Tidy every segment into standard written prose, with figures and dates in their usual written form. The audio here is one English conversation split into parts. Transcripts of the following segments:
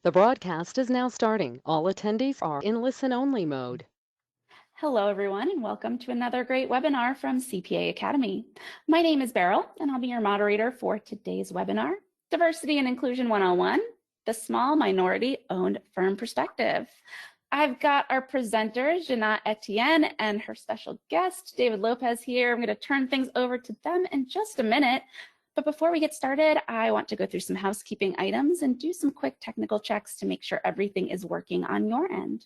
The broadcast is now starting. All attendees are in listen-only mode. Hello, everyone, and welcome to another great webinar from CPA Academy. My name is Beryl, and I'll be your moderator for today's webinar, Diversity and Inclusion 101, the Small Minority-Owned Firm Perspective. I've got our presenters, Jina Etienne, and her special guest, David Lopez here. I'm going to turn things over to them in just a minute. But before we get started, I want to go through some housekeeping items and do some quick technical checks to make sure everything is working on your end.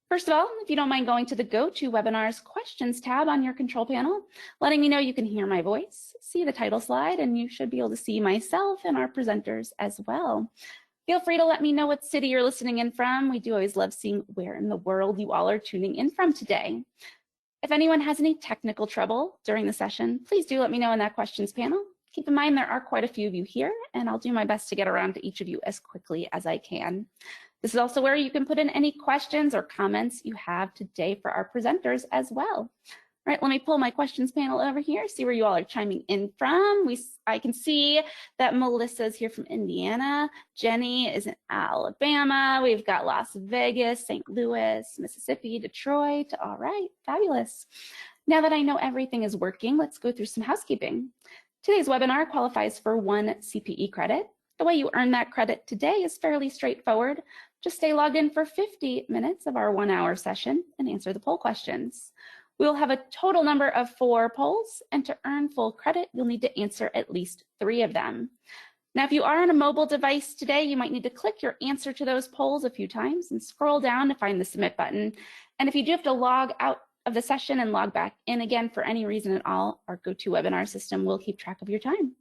First of all, if you don't mind going to the GoToWebinars Questions tab on your control panel, letting me know you can hear my voice, see the title slide, and you should be able to see myself and our presenters as well. Feel free to let me know what city you're listening in from. We do always love seeing where in the world you all are tuning in from today. If anyone has any technical trouble during the session, please do let me know in that questions panel. Keep in mind there are quite a few of you here, and I'll do my best to get around to each of you as quickly as I can. This is also where you can put in any questions or comments you have today for our presenters as well. All right, let me pull my questions panel over here, see where you all are chiming in from. I can see that Melissa's here from Indiana. Jenny is in Alabama. We've got Las Vegas, St. Louis, Mississippi, Detroit. All right, fabulous. Now that I know everything is working, let's go through some housekeeping. Today's webinar qualifies for 1 CPE credit. The way you earn that credit today is fairly straightforward. Just stay logged in for 50 minutes of our 1-hour session and answer the poll questions. We will have a total number of 4 polls, and to earn full credit, you'll need to answer at least 3 of them. Now, if you are on a mobile device today, you might need to click your answer to those polls a few times and scroll down to find the submit button. And if you do have to log out of the session and log back in again for any reason at all, our GoToWebinar system will keep track of your time.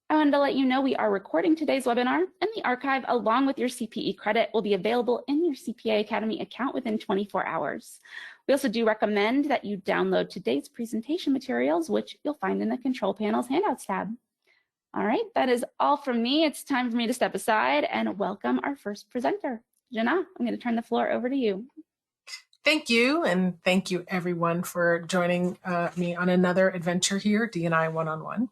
I wanted to let you know we are recording today's webinar, and the archive along with your CPE credit will be available in your CPA Academy account within 24 hours. We also do recommend that you download today's presentation materials, which you'll find in the control panel's handouts tab. All right, that is all from me. It's time for me to step aside and welcome our first presenter. Jina, I'm going to turn the floor over to you. Thank you, and thank you everyone for joining me on another adventure here, D&I One-on-One.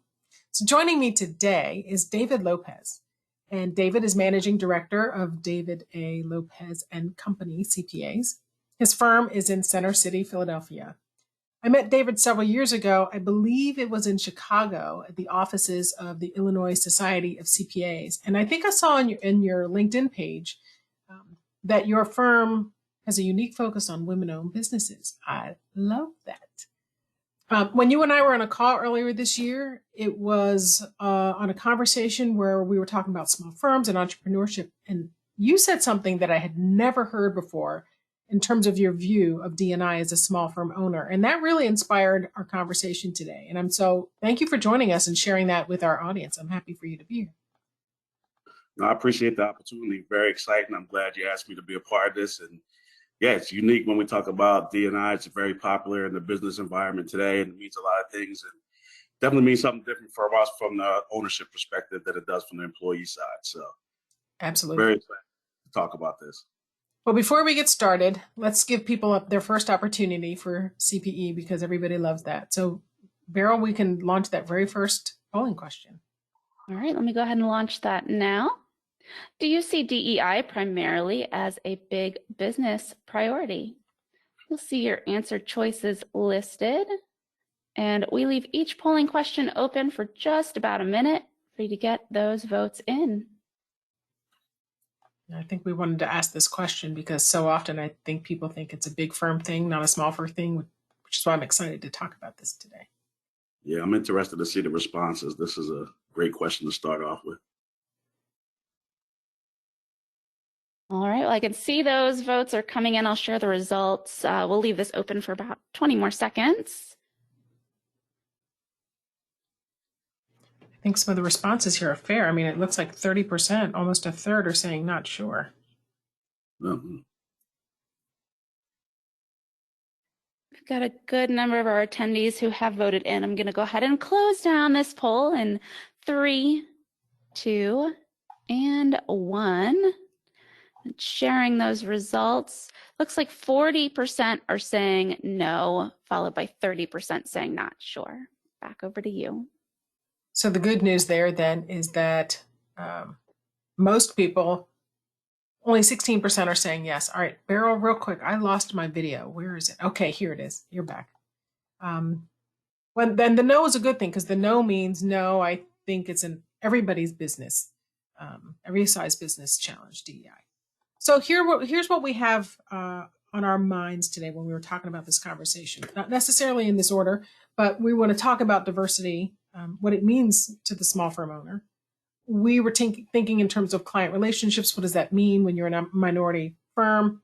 So joining me today is David Lopez, and David is Managing Director of David A. Lopez and Company, CPAs. His firm is in Center City, Philadelphia. I met David several years ago. I believe it was in Chicago at the offices of the Illinois Society of CPAs. And I think I saw in your LinkedIn page that your firm has a unique focus on women-owned businesses. I love that. When you and I were on a call earlier this year, it was on a conversation where we were talking about small firms and entrepreneurship. And you said something that I had never heard before in terms of your view of D&I as a small firm owner. And that really inspired our conversation today. And thank you for joining us and sharing that with our audience. I'm happy for you to be here. No, I appreciate the opportunity. Very exciting. I'm glad you asked me to be a part of this. And yeah, it's unique when we talk about D&I. It's very popular in the business environment today, and it means a lot of things, and definitely means something different for us from the ownership perspective than it does from the employee side. So absolutely, very excited to talk about this. Well, before we get started, let's give people their first opportunity for CPE because everybody loves that. So Beryl, we can launch that very first polling question. All right, let me go ahead and launch that now. Do you see DEI primarily as a big business priority? You'll see your answer choices listed, and we leave each polling question open for just about a minute for you to get those votes in. I think we wanted to ask this question because so often I think people think it's a big firm thing, not a small firm thing, which is why I'm excited to talk about this today. Yeah, I'm interested to see the responses. This is a great question to start off with. All right, well, I can see those votes are coming in. I'll share the results. We'll leave this open for about 20 more seconds. I think some of the responses here are fair. I mean, it looks like 30%, almost a third are saying not sure. Mm-hmm. We've got a good number of our attendees who have voted in. I'm going to go ahead and close down this poll in 3, 2, and 1. Sharing those results. Looks like 40% are saying no, followed by 30% saying not sure. Back over to you. So the good news there then is that most people Only 16% are saying yes. All right, Beryl, real quick. I lost my video. Where is it? Okay, here it is. You're back. Then the no is a good thing because the no means no. I think it's in everybody's business, every size business challenge DEI. So here's what we have on our minds today when we were talking about this conversation. Not necessarily in this order, but we want to talk about diversity, what it means to the small firm owner. We were thinking in terms of client relationships. What does that mean when you're in a minority firm?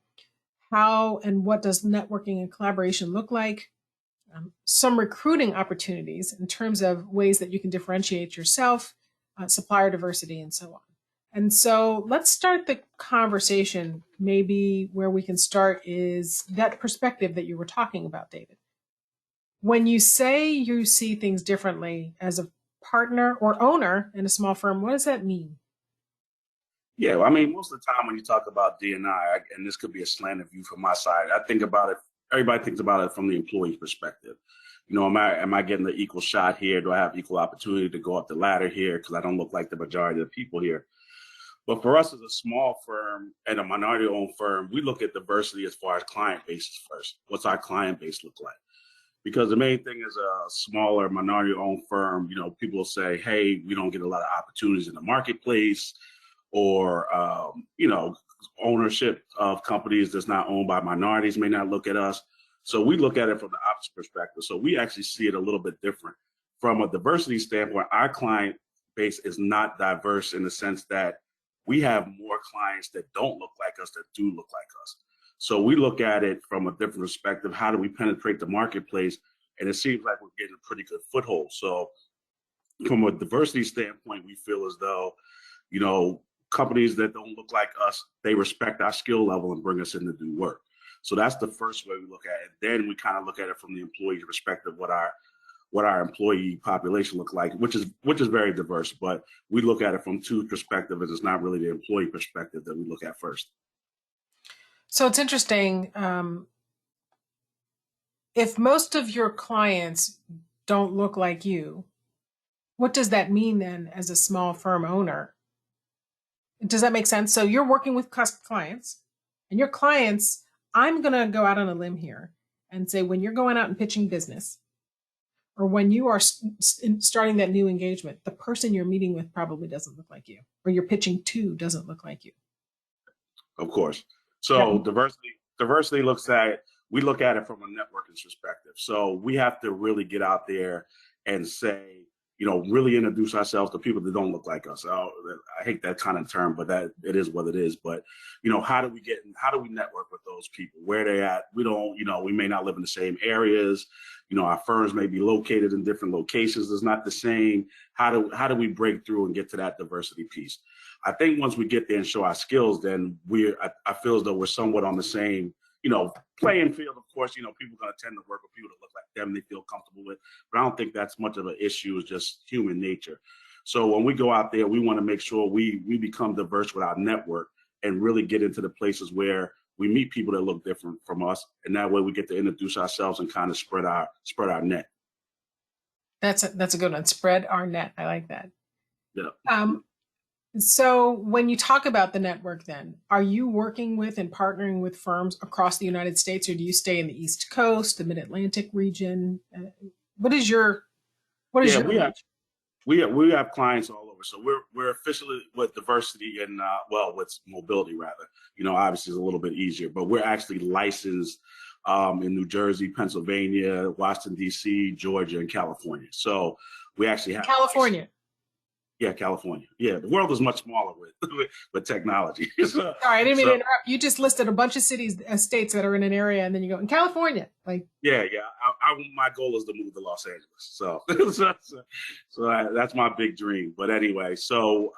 How and what does networking and collaboration look like? Some recruiting opportunities in terms of ways that you can differentiate yourself, supplier diversity, and so on. And so let's start the conversation. Maybe where we can start is that perspective that you were talking about, David. When you say you see things differently as a partner or owner in a small firm, what does that mean? Yeah, well, I mean, most of the time when you talk about D&I, and this could be a slanted view from my side, I think about it, everybody thinks about it from the employee perspective. You know, am I getting the equal shot here? Do I have equal opportunity to go up the ladder here because I don't look like the majority of the people here? But for us as a small firm and a minority-owned firm, we look at diversity as far as client bases first. What's our client base look like? Because the main thing is a smaller minority-owned firm, you know, people will say, hey, we don't get a lot of opportunities in the marketplace, or, you know, ownership of companies that's not owned by minorities may not look at us. So we look at it from the opposite perspective. So we actually see it a little bit different. From a diversity standpoint, our client base is not diverse in the sense that we have more clients that don't look like us that do look like us. So we look at it from a different perspective. How do we penetrate the marketplace? And it seems like we're getting a pretty good foothold. So from a diversity standpoint, we feel as though, you know, companies that don't look like us, they respect our skill level and bring us in to do work. So that's the first way we look at it. Then we kind of look at it from the employee perspective, what our employee population look like, which is very diverse. But we look at it from two perspectives. It's not really the employee perspective that we look at first. So it's interesting. If most of your clients don't look like you, what does that mean then as a small firm owner? Does that make sense? So you're working with clients, and your clients, I'm going to go out on a limb here and say, when you're going out and pitching business, or when you are starting that new engagement, the person you're meeting with probably doesn't look like you, or you're pitching to doesn't look like you. Of course. So diversity we look at it from a networking perspective. So we have to really get out there and say, you know, really introduce ourselves to people that don't look like us. I hate that kind of term, but that it is what it is. But, you know, how do we network with those people? Where they at? We don't, you know, we may not live in the same areas. You know, our firms may be located in different locations. It's not the same. How do we break through and get to that diversity piece? I think once we get there and show our skills, then I feel as though we're somewhat on the same, you know, playing field. Of course, you know, people are going to tend to work with people that look like them, they feel comfortable with, but I don't think that's much of an issue. It's just human nature. So when we go out there, we want to make sure we become diverse with our network and really get into the places where we meet people that look different from us. And that way we get to introduce ourselves and kind of spread our net. That's a good one. Spread our net. I like that. Yeah. So when you talk about the network, then are you working with and partnering with firms across the United States, or do you stay in the East Coast, the Mid-Atlantic region? What is your we have clients all over. So we're officially with diversity and with mobility rather. You know, obviously it's a little bit easier, but we're actually licensed in New Jersey, Pennsylvania, Washington D.C., Georgia, and California. So we actually have California. Yeah, California. Yeah, the world is much smaller with technology. Sorry, I didn't mean to interrupt. You just listed a bunch of cities, states that are in an area, and then you go in California. Like, yeah. My goal is to move to Los Angeles. So, that's my big dream. But anyway, so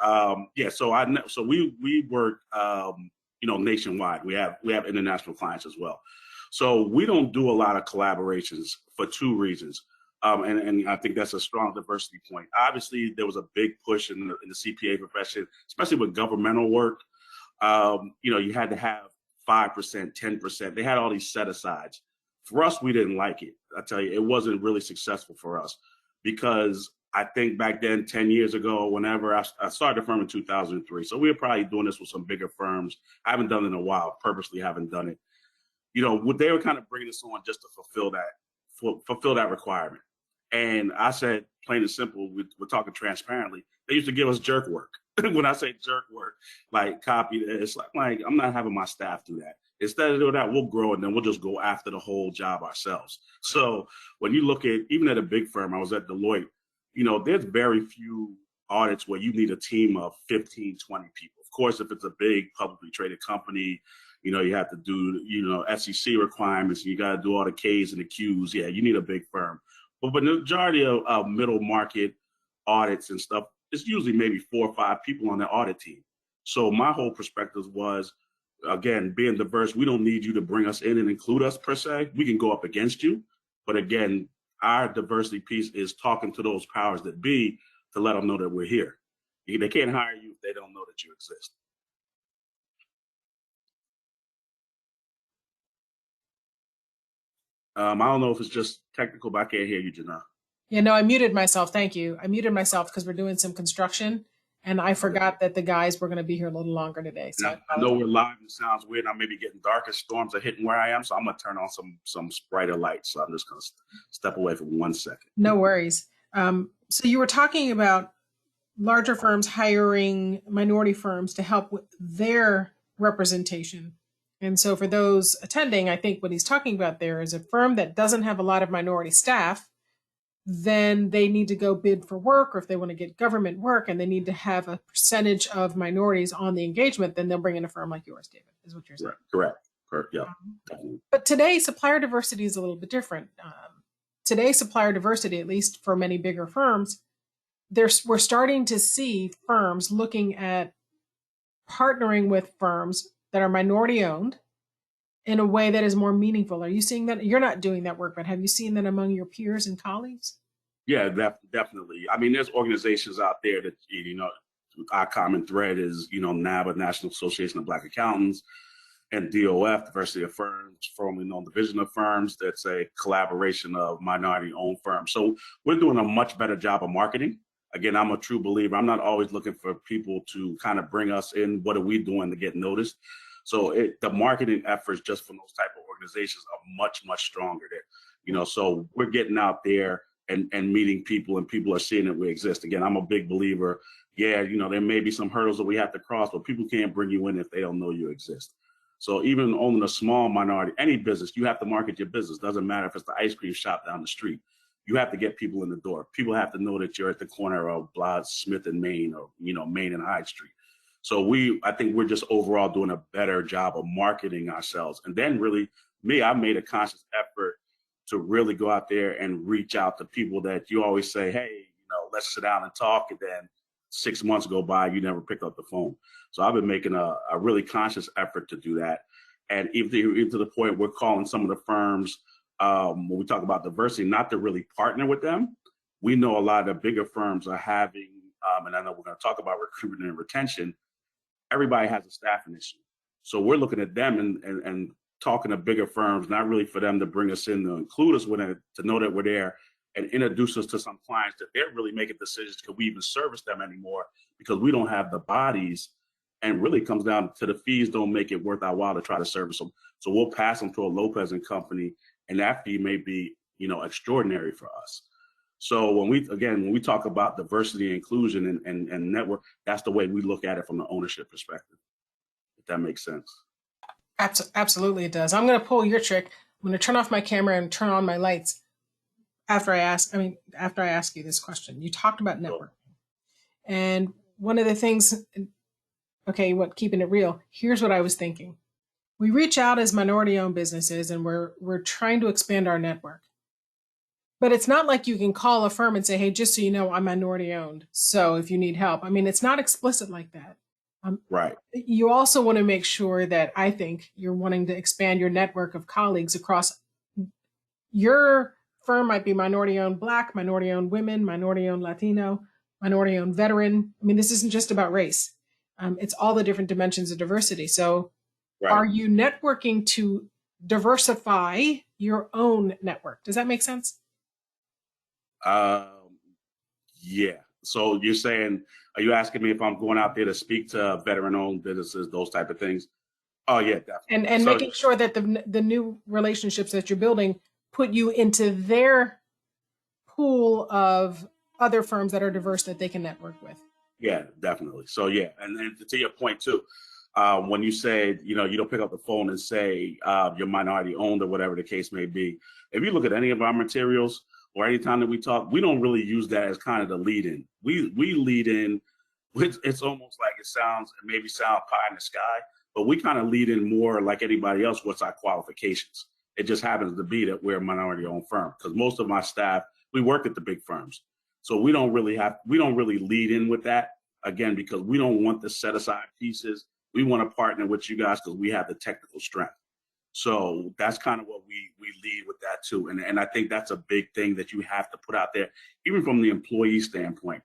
we work, you know, nationwide. We have international clients as well. So we don't do a lot of collaborations for two reasons. And I think that's a strong diversity point. Obviously, there was a big push in the CPA profession, especially with governmental work. You know, you had to have 5%, 10%. They had all these set asides. For us, we didn't like it. I tell you, it wasn't really successful for us because I think back then, 10 years ago, whenever I started the firm in 2003. So we were probably doing this with some bigger firms. I haven't done it in a while, purposely haven't done it. They were kind of bringing us on just to fulfill that requirement. And I said, plain and simple, we're talking transparently. They used to give us jerk work. When I say jerk work, like copy this, like I'm not having my staff do that. Instead of doing that, we'll grow and then we'll just go after the whole job ourselves. So when you look at, even at a big firm, I was at Deloitte, there's very few audits where you need a team of 15, 20 people. Of course, if it's a big publicly traded company, you have to do, SEC requirements, you got to do all the Ks and the Qs. Yeah, you need a big firm. But the majority of middle market audits and stuff, it's usually maybe 4 or 5 people on the audit team. So my whole perspective was, again, being diverse, we don't need you to bring us in and include us per se. We can go up against you. But again, our diversity piece is talking to those powers that be to let them know that we're here. They can't hire you if they don't know that you exist. I don't know if it's just technical, but I can't hear you, Jina. Yeah, no, I muted myself. Thank you. I muted myself because we're doing some construction, and I forgot that the guys were going to be here a little longer today. So I know we're live and it sounds weird. I may be getting darker. Storms are hitting where I am, so I'm going to turn on some brighter lights. So I'm just going to step away for 1 second. No worries. So you were talking about larger firms hiring minority firms to help with their representation. And so for those attending, I think what he's talking about there is a firm that doesn't have a lot of minority staff, then they need to go bid for work, or if they want to get government work and they need to have a percentage of minorities on the engagement, then they'll bring in a firm like yours, David, is what you're saying. Correct. Yeah. But today, supplier diversity is a little bit different. Today, supplier diversity, at least for many bigger firms, we're starting to see firms looking at partnering with firms that are minority owned in a way that is more meaningful. Are you seeing that? You're not doing that work, but have you seen that among your peers and colleagues? Yeah, definitely. I mean, there's organizations out there that, our common thread is, NABA, National Association of Black Accountants, and DOF, Diversity of Firms, formerly known Division of Firms. That's a collaboration of minority-owned firms. So we're doing a much better job of marketing. Again, I'm a true believer. I'm not always looking for people to kind of bring us in. What are we doing to get noticed? So the marketing efforts just from those type of organizations are much, much stronger there. So we're getting out there and meeting people, and people are seeing that we exist. Again, I'm a big believer. Yeah, there may be some hurdles that we have to cross, but people can't bring you in if they don't know you exist. So even owning a small minority, any business, you have to market your business. Doesn't matter if it's the ice cream shop down the street. You have to get people in the door. People have to know that you're at the corner of Blood, Smith and Main, or Main and Hyde Street. So I think we're just overall doing a better job of marketing ourselves. And then really, I made a conscious effort to really go out there and reach out to people that you always say, hey, let's sit down and talk. And then 6 months go by, you never pick up the phone. So I've been making a really conscious effort to do that. And even to the point we're calling some of the firms, when we talk about diversity, not to really partner with them. We know a lot of the bigger firms are having, and I know we're going to talk about recruitment and retention. Everybody has a staffing issue. So we're looking at them and talking to bigger firms, not really for them to bring us in to include us with it, to know that we're there and introduce us to some clients that they're really making decisions. Could we even service them anymore? Because we don't have the bodies, and really comes down to the fees don't make it worth our while to try to service them. So we'll pass them to a Lopez and Company, and that fee may be, extraordinary for us. So when we talk about diversity and inclusion and network, that's the way we look at it from the ownership perspective, if that makes sense. Absolutely, it does. I'm going to pull your trick. I'm going to turn off my camera and turn on my lights after I ask you this question. You talked about networking. And one of the things, keeping it real, here's what I was thinking. We reach out as minority-owned businesses and we're trying to expand our network. But it's not like you can call a firm and say, hey, just so you know, I'm minority-owned, so if you need help. I mean, it's not explicit like that. Right. You also want to make sure that, I think, you're wanting to expand your network of colleagues across. Your firm might be minority-owned Black, minority-owned women, minority-owned Latino, minority-owned veteran. I mean, this isn't just about race. It's all the different dimensions of diversity. So right. Are you networking to diversify your own network? Does that make sense? Yeah. So you're saying, are you asking me if I'm going out there to speak to veteran-owned businesses, those type of things? Oh yeah, definitely. And So making sure that the new relationships that you're building put you into their pool of other firms that are diverse that they can network with. yeah, definitely. So yeah, and then to your point too, when you say, you know, you don't pick up the phone and say you're minority owned or whatever the case may be. If you look at any of our materials or any time that we talk, we don't really use that as kind of the lead in. We lead in. It's almost like it maybe sound pie in the sky, but we kind of lead in more like anybody else. What's our qualifications? It just happens to be that we're a minority owned firm because most of my staff, we work at the big firms. So we don't really lead in with that again, because we don't want the set aside pieces. We want to partner with you guys because we have the technical strength. So that's kind of what we lead with that too. And I think that's a big thing that you have to put out there, even from the employee standpoint.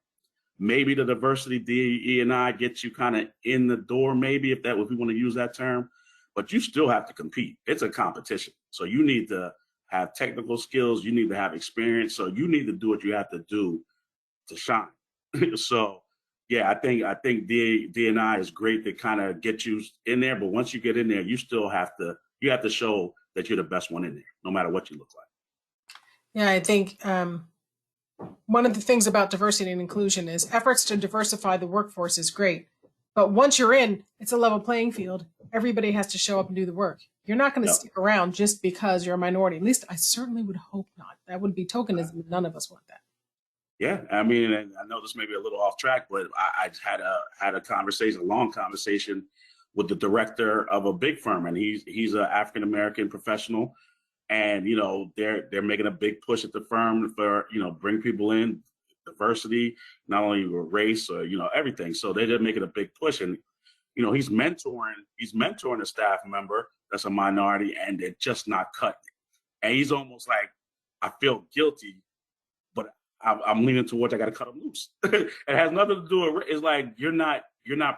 Maybe the diversity DE&I gets you kind of in the door, maybe if we want to use that term, but you still have to compete. It's a competition. So you need to have technical skills. You need to have experience. So you need to do what you have to do to shine. So yeah, I think D&I is great to kind of get you in there, but once you get in there, you still have to show that you're the best one in there, no matter what you look like. Yeah, I think one of the things about diversity and inclusion is efforts to diversify the workforce is great. But once you're in, it's a level playing field. Everybody has to show up and do the work. You're not going to stick around just because you're a minority. At least I certainly would hope not. That would be tokenism. None of us want that. Yeah, I mean, and I know this may be a little off track, but I had a conversation, a long conversation with the director of a big firm, and he's an African American professional, and you know they're making a big push at the firm for, you know, bring people in, diversity, not only race or, you know, everything. So they're just making a big push, and you know he's mentoring a staff member that's a minority, and they're just not cutting it. And he's almost like, I feel guilty, but I'm leaning towards I got to cut them loose. It has nothing to do with, it's like you're not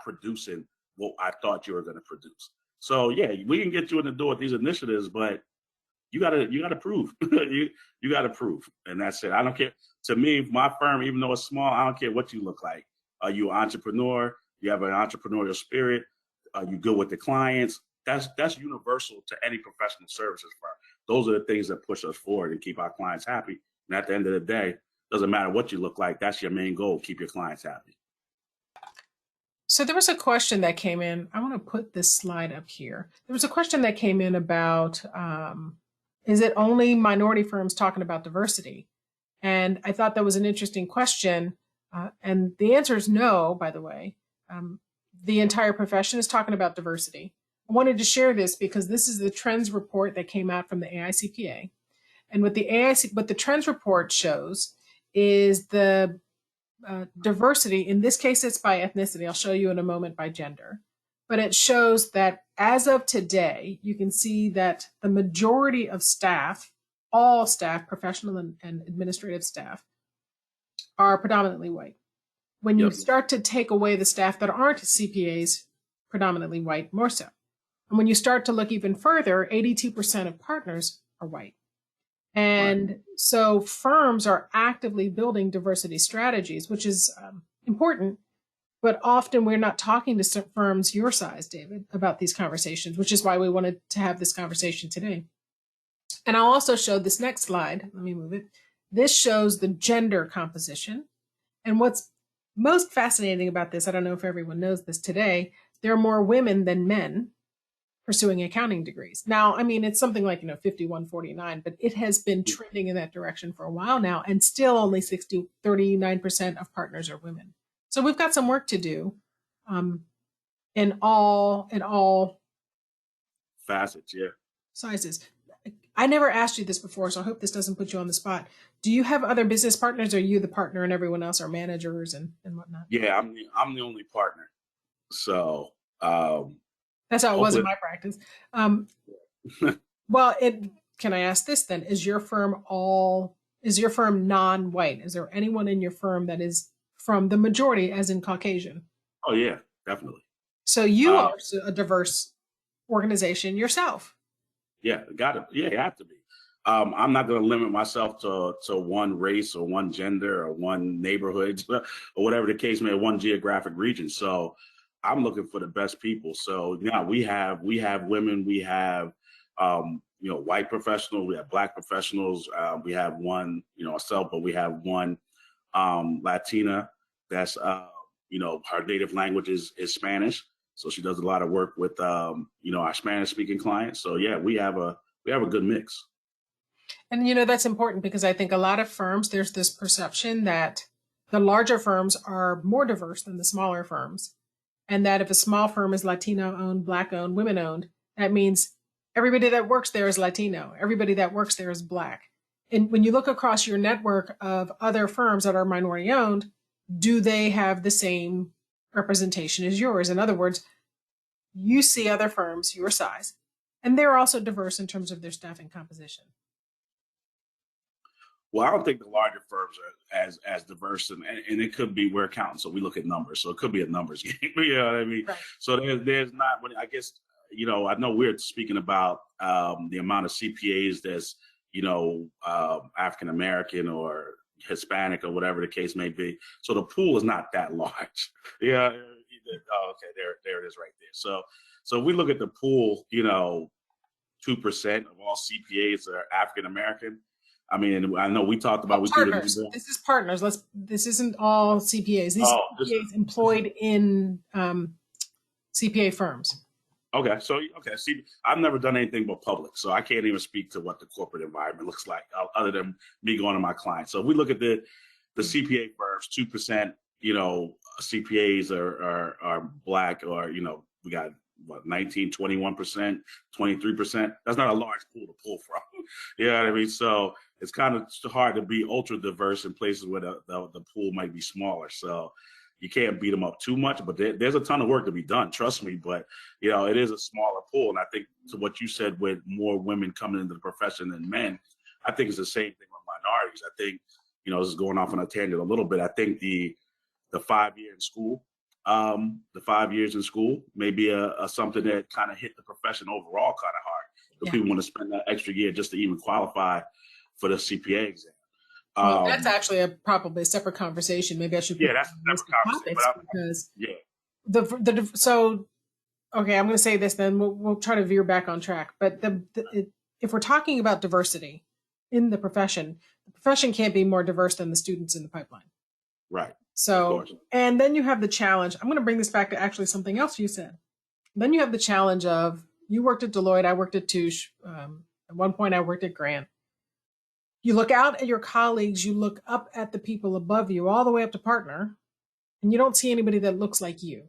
producing what I thought you were going to produce. So yeah, we can get you in the door with these initiatives, but you gotta prove. you gotta prove, and that's it. I don't care. To me, my firm, even though it's small, I don't care what you look like. Are you an entrepreneur? You have an entrepreneurial spirit? Are you good with the clients? That's universal to any professional services firm. Those are the things that push us forward and keep our clients happy. And at the end of the day, doesn't matter what you look like. That's your main goal. Keep your clients happy. So there was a question that came in. I want to put this slide up here. There was a question that came in about, is it only minority firms talking about diversity? And I thought that was an interesting question. And the answer is no, by the way. The entire profession is talking about diversity. I wanted to share this because this is the trends report that came out from the AICPA. And what the trends report shows is the diversity. In this case, it's by ethnicity. I'll show you in a moment by gender. But it shows that as of today, you can see that the majority of staff, all staff, professional and administrative staff, are predominantly white. When you start to take away the staff that aren't CPAs, predominantly white, more so. And when you start to look even further, 82% of partners are white. And so firms are actively building diversity strategies, which is important. But often we're not talking to firms your size, David, about these conversations, which is why we wanted to have this conversation today. And I'll also show this next slide. Let me move it. This shows the gender composition. And what's most fascinating about this, I don't know if everyone knows this today, there are more women than men pursuing accounting degrees. Now, I mean, it's something like, 51-49, but it has been trending in that direction for a while now, and still only 39% of partners are women. So we've got some work to do in all facets, sizes. I never asked you this before, so I hope this doesn't put you on the spot. Do you have other business partners, or are you the partner and everyone else are managers and whatnot? Yeah, I'm the only partner. So that's how it was in my practice. Well, can I ask this then? Is your firm non-white? Is there anyone in your firm that is from the majority, as in Caucasian? Oh yeah, definitely. So you are a diverse organization yourself. Yeah, got it. Yeah, you have to be. I'm not going to limit myself to one race or one gender or one neighborhood or whatever the case may be, one geographic region. So I'm looking for the best people. So yeah, we have women, we have white professionals, we have black professionals, we have one myself, but we have one Latina that's her native language is Spanish, so she does a lot of work with our Spanish speaking clients. So yeah, we have a good mix. And that's important because I think a lot of firms, there's this perception that the larger firms are more diverse than the smaller firms. And that if a small firm is Latino owned, Black owned, women owned, that means everybody that works there is Latino. Everybody that works there is Black. And when you look across your network of other firms that are minority owned, do they have the same representation as yours? In other words, you see other firms your size, and they're also diverse in terms of their staffing composition. Well, I don't think the larger firms are as diverse, and it could be, we're accountants, so we look at numbers, so it could be a numbers game. You know what I mean? Right. So there's not. I guess I know we're speaking about the amount of CPAs that's African American or Hispanic or whatever the case may be. So the pool is not that large. Yeah. Oh, okay. There it is right there. So we look at the pool. 2% of all CPAs are African American. I mean, I know we talked about partners. This is partners. This isn't all CPAs. These are CPAs employed in CPA firms. Okay. See, I've never done anything but public, so I can't even speak to what the corporate environment looks like other than me going to my clients. So if we look at the CPA firms, 2%, CPAs are Black, or we got 19, 21%, 23%. That's not a large pool to pull from. You know what I mean? So it's kind of hard to be ultra diverse in places where the pool might be smaller. So you can't beat them up too much, but there's a ton of work to be done. Trust me. But it is a smaller pool, and I think to what you said, with more women coming into the profession than men, I think it's the same thing with minorities. I think this is going off on a tangent a little bit. I think the 5 year in school. The 5 years in school may be a something that kind of hit the profession overall kind of hard. Because people want to spend that extra year just to even qualify for the CPA exam. Well, that's actually probably a separate conversation. Maybe I should. Yeah, that's a separate conversation. Because okay, I'm going to say this. Then we'll try to veer back on track. But if we're talking about diversity in the profession can't be more diverse than the students in the pipeline. Right. So, and then you have the challenge. I'm going to bring this back to actually something else you said. Then you have the challenge of, you worked at Deloitte, I worked at Touche. At one point, I worked at Grant. You look out at your colleagues, you look up at the people above you, all the way up to partner, and you don't see anybody that looks like you.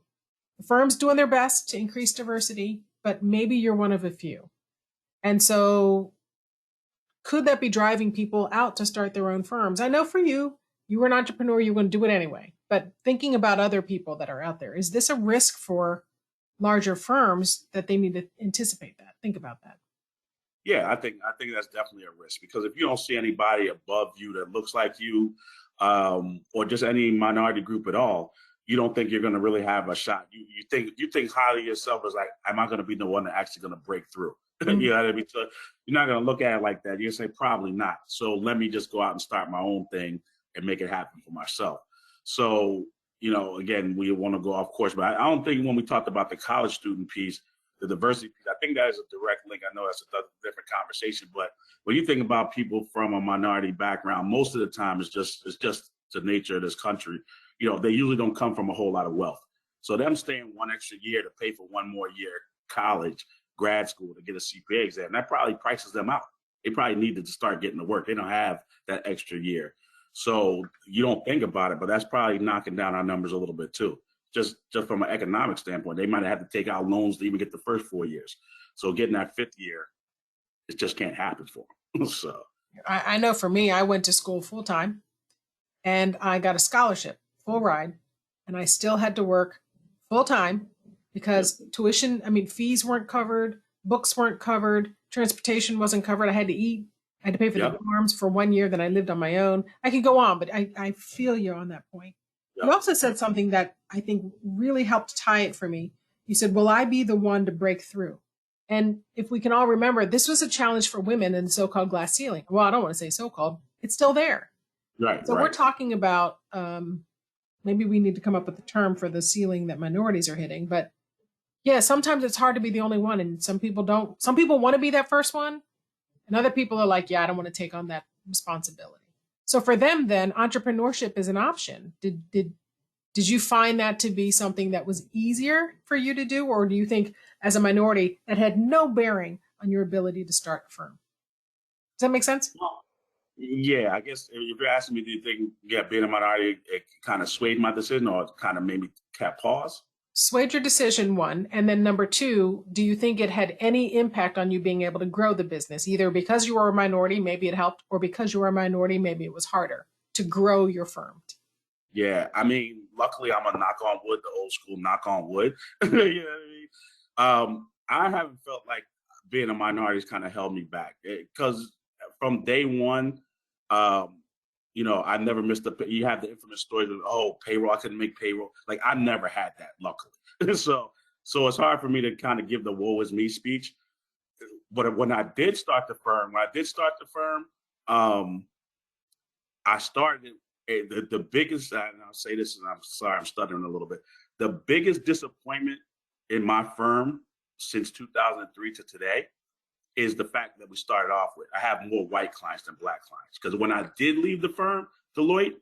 The firm's doing their best to increase diversity, but maybe you're one of a few. And so could that be driving people out to start their own firms? I know for you, you were an entrepreneur, you're going to do it anyway. But thinking about other people that are out there, is this a risk for larger firms that they need to anticipate that? Think about that. Yeah, I think that's definitely a risk, because if you don't see anybody above you that looks like you, or just any minority group at all, you don't think you're going to really have a shot. You think highly of yourself as like, am I going to be the one that actually going to break through? Mm-hmm. You know what I mean? So you're not going to look at it like that. You're going to say, probably not. So let me just go out and start my own thing and make it happen for myself. So, again, we want to go off course, but I don't think when we talked about the college student piece, the diversity piece, I think that is a direct link. I know that's a different conversation, but when you think about people from a minority background, most of the time it's just the nature of this country. They usually don't come from a whole lot of wealth. So them staying one extra year to pay for one more year college, grad school, to get a CPA exam, that probably prices them out. They probably needed to start getting to work. They don't have that extra year. So you don't think about it, but that's probably knocking down our numbers a little bit too. Just from an economic standpoint, they might have to take out loans to even get the first 4 years. So getting that fifth year, it just can't happen for them. So I know for me, I went to school full time and I got a scholarship, full ride, and I still had to work full time because fees weren't covered, books weren't covered, transportation wasn't covered. I had to eat. I had to pay for the dorms for 1 year. Then I lived on my own. I could go on, but I feel you on that point. Yep. You also said something that I think really helped tie it for me. You said, will I be the one to break through? And if we can all remember, this was a challenge for women in the so-called glass ceiling. Well, I don't want to say so-called. It's still there. Right. So we're talking about, maybe we need to come up with a term for the ceiling that minorities are hitting. But yeah, sometimes it's hard to be the only one. And some people don't. Some people want to be that first one. And other people are like, yeah, I don't want to take on that responsibility. So for them, then, entrepreneurship is an option. Did you find that to be something that was easier for you to do? Or do you think as a minority that had no bearing on your ability to start a firm? Does that make sense? Well, yeah, I guess if you're asking me, do you think, being a minority, it kind of swayed my decision or it kind of made me pause? Swayed your decision, one. And then number two, do you think it had any impact on you being able to grow the business? Either because you were a minority, maybe it helped, or because you were a minority, maybe it was harder to grow your firm. Yeah, I mean, luckily I'm a knock on wood, the old school knock on wood. You know what I mean? I haven't felt like being a minority has kind of held me back because from day one, I never missed you have the infamous stories of, payroll, I couldn't make payroll. Like I never had that, luckily. so it's hard for me to kind of give the woe is me speech. But when I did start the firm, I started the biggest, and I'll say this, and I'm sorry, I'm stuttering a little bit. The biggest disappointment in my firm since 2003 to today is the fact that we started off with, I have more white clients than black clients. Because when I did leave the firm, Deloitte,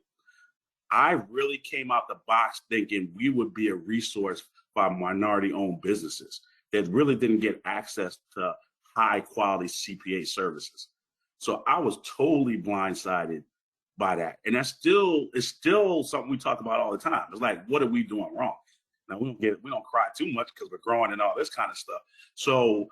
I really came out the box thinking we would be a resource for minority-owned businesses that really didn't get access to high-quality CPA services. So I was totally blindsided by that. And it's still something we talk about all the time. It's like, what are we doing wrong? Now we don't cry too much because we're growing and all this kind of stuff. So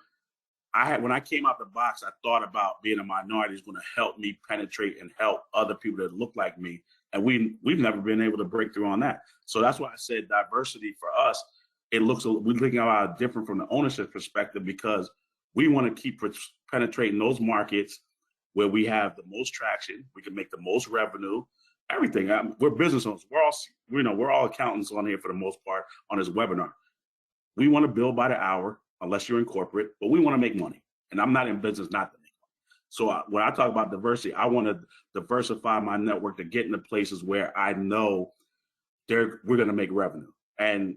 when I came out the box, I thought about being a minority is going to help me penetrate and help other people that look like me. And we've never been able to break through on that. So that's why I said diversity for us, we're looking at it different from the ownership perspective because we want to keep penetrating those markets where we have the most traction, we can make the most revenue, everything. We're business owners. We're all accountants on here for the most part on this webinar. We want to bill by the hour, unless you're in corporate, but we want to make money. And I'm not in business not to make money. So when I talk about diversity, I want to diversify my network to get into places where I know we're going to make revenue. And,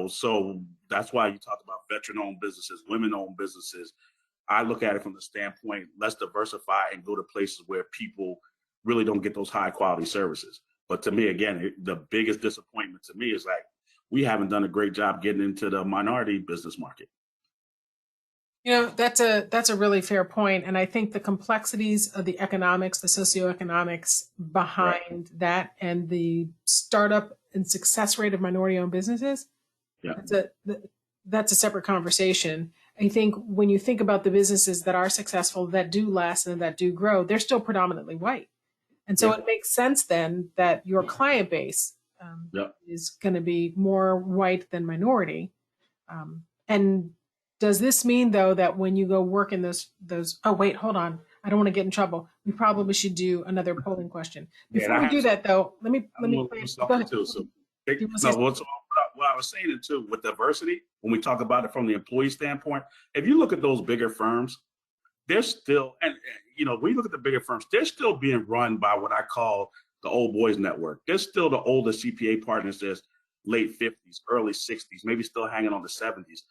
so that's why you talk about veteran-owned businesses, women-owned businesses. I look at it from the standpoint, let's diversify and go to places where people really don't get those high quality services. But to me, again, the biggest disappointment to me is like, we haven't done a great job getting into the minority business market. That's a really fair point. And I think the complexities of the economics, the socioeconomics behind that and the startup and success rate of minority owned businesses, that's a separate conversation. I think when you think about the businesses that are successful, that do last and that do grow, they're still predominantly white. And so it makes sense then that your client base is going to be more white than minority. And does this mean, though, that when you go work in those, oh, wait, hold on. I don't want to get in trouble. We probably should do another polling question. Before we do that, though, let me play something too. So, what I was saying too, with diversity, when we talk about it from the employee standpoint, if you look at those bigger firms, they're still, and when you look at the bigger firms, they're still being run by what I call the old boys network. They're still the older CPA partners that's late 50s, early 60s, maybe still hanging on the 70s.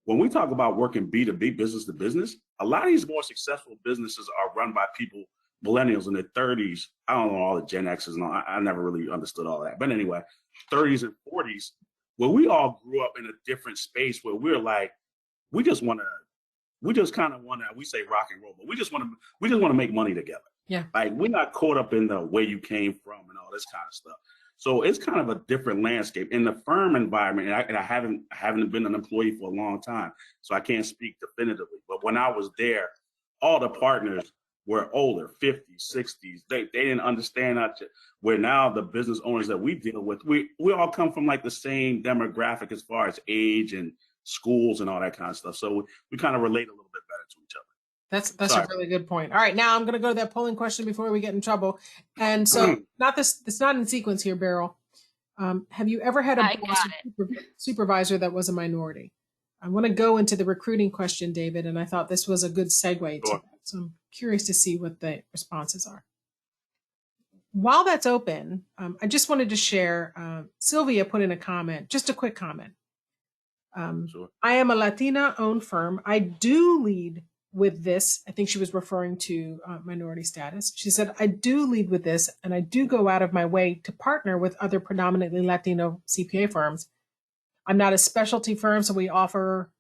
When we talk about working B2B, business to business, a lot of these more successful businesses are run by people, millennials in their 30s. I don't know all the Gen X's and all. I never really understood all that. But anyway, 30s and 40s, where we all grew up in a different space where we're like, we just kind of want to, we say rock and roll, but we just want to make money together. Yeah. Like we're not caught up in the where you came from and all this kind of stuff. So it's kind of a different landscape in the firm environment. And I haven't been an employee for a long time, so I can't speak definitively. But when I was there, all the partners were older, 50s, 60s. They didn't understand that. Where now the business owners that we deal with, we all come from like the same demographic as far as age and schools and all that kind of stuff. So we kind of relate a little bit better to each other. That's a really good point. All right, now I'm going to go to that polling question before we get in trouble. And so, it's not in sequence here, Beryl. Have you ever had a boss or supervisor that was a minority? I want to go into the recruiting question, David, and I thought this was a good segue to Sure. that. So I'm curious to see what the responses are. While that's open, I just wanted to share, Sylvia put in a comment, just a quick comment. Sure. I am a Latina-owned firm. I do lead with this. I think she was referring to minority status. She said, I do lead with this, and I do go out of my way to partner with other predominantly Latino CPA firms. I'm not a specialty firm, so we offer,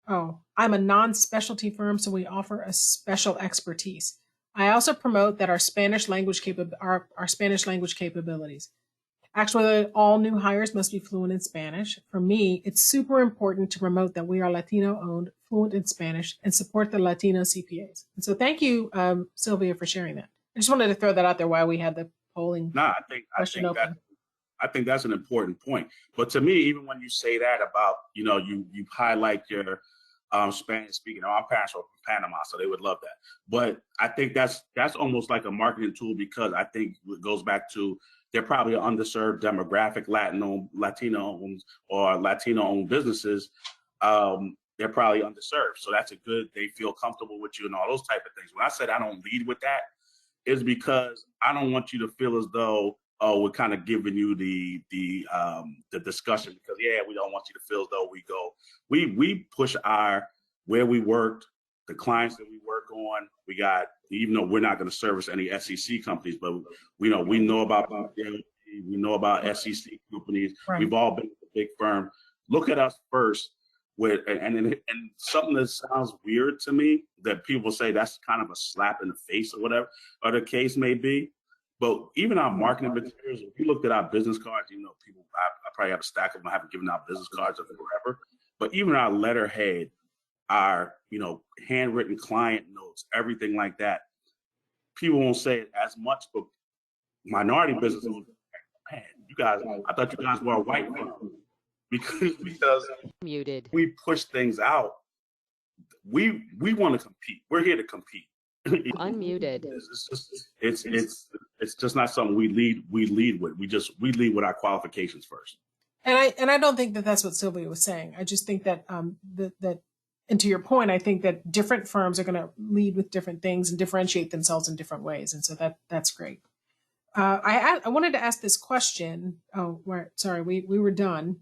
I'm a non-specialty firm, so we offer a special expertise. I also promote that our Spanish language capabilities. Actually, all new hires must be fluent in Spanish. For me, it's super important to promote that we are Latino-owned, fluent in Spanish, and support the Latino CPAs. And so thank you, Sylvia, for sharing that. I just wanted to throw that out there while we had the polling question open. I think that's an important point. But to me, even when you say that about, you highlight your Spanish speaking. Our parents were from Panama, so they would love that. But I think that's almost like a marketing tool, because I think it goes back to they're probably an underserved demographic, Latino-owned or Latino-owned businesses. They're probably underserved. So that's they feel comfortable with you and all those type of things. When I said I don't lead with that, is because I don't want you to feel as though, we're kind of giving you the discussion, because we don't want you to feel as though we push where we worked, the clients that we work on. We got, even though we're not going to service any SEC companies, but we know about we know about SEC companies. Right. We've all been with a big firm. Look at us first and something that sounds weird to me, that people say that's kind of a slap in the face or whatever, or the case may be. But even our marketing materials, if you looked at our business cards, people, I probably have a stack of them. I haven't given out business cards forever. But even our letterhead, our, handwritten client notes, everything like that, people won't say it as much, but minority business owners, man, you guys, I thought you guys were a white firm. Because Muted. We push things out. We want to compete. We're here to compete. Unmuted. It's just not something we lead with. We lead with our qualifications first. And I don't think that that's what Sylvia was saying. I just think that and to your point, I think that different firms are going to lead with different things and differentiate themselves in different ways, and so that's great. I wanted to ask this question. We were done.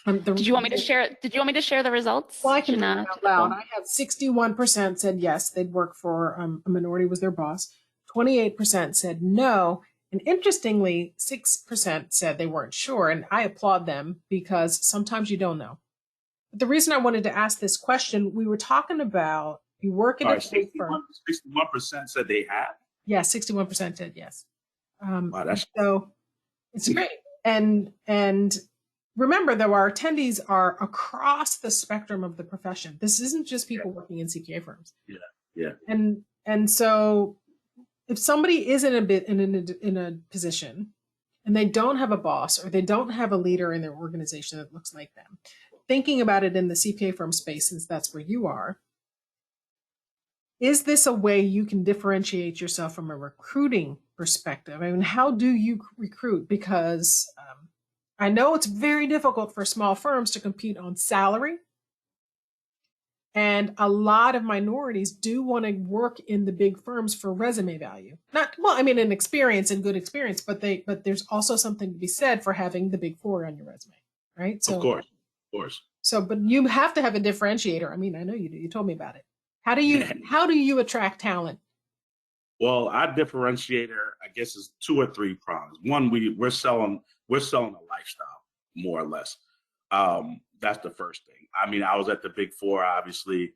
Did you want me to share? Did you want me to share the results? Well, I can read it out loud. I have 61% said yes, they'd work for a minority was their boss. 28% said no, and interestingly, 6% said they weren't sure. And I applaud them, because sometimes you don't know. But the reason I wanted to ask this question, we were talking about you work in a big firm. 61% said they have. Yeah, 61% said yes. Wow, that's so it's great. And remember, though, our attendees are across the spectrum of the profession. This isn't just people working in CPA firms. Yeah. And so, if somebody is in a position and they don't have a boss or they don't have a leader in their organization that looks like them, thinking about it in the CPA firm space, since that's where you are, is this a way you can differentiate yourself from a recruiting perspective? I mean, how do you recruit? Because I know it's very difficult for small firms to compete on salary. And a lot of minorities do want to work in the big firms for resume value. In experience and good experience, but there's also something to be said for having the big four on your resume, right? So, of course. So, but you have to have a differentiator. I mean, I know you do. You told me about it. How do you attract talent? Well, our differentiator, I guess, is 2 or 3 prongs. One, we're selling a lifestyle, more or less. That's the first thing. I mean, I was at the Big Four, obviously.